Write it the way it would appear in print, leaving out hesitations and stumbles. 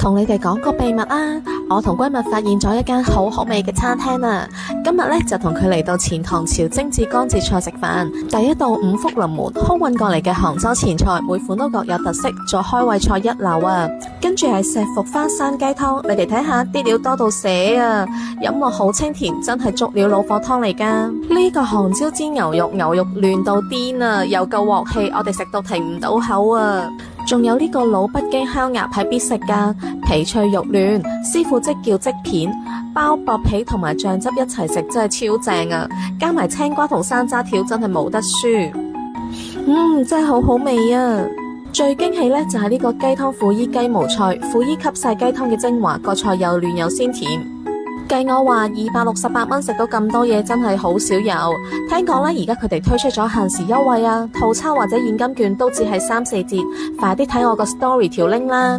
同你哋講個秘密啊！我同閨蜜發現咗一間好好味嘅餐廳啊！今日呢，就同佢嚟到前唐朝精緻江浙菜食飯。第一道五福臨門空運過嚟嘅杭州前菜，每款都各有特色，做開胃菜一流啊！跟住係石伏花山雞湯，你哋睇下啲料多到瀉啊！飲落好清甜，真係足料老火湯嚟噶。呢個杭椒煎牛肉嫩到癲啊，又夠鑊氣，我哋食到停唔到口啊！仲有呢個老北京烤鴨係必食噶，皮脆肉嫩，師傅即叫即片，包薄皮同埋醬汁一齊食真係超正啊！加埋青瓜同山楂條真係冇得輸，真係好好味啊！最驚喜呢就係呢個雞湯腐衣雞毛菜，腐衣吸晒雞湯嘅精華，個菜又嫩又鮮甜。計我話268蚊食到咁多嘢真係好少有，聽講呢，而家佢哋推出咗限時優惠啊，套餐或者現金券都只係3、4折，快啲睇我個 story 條 link 啦！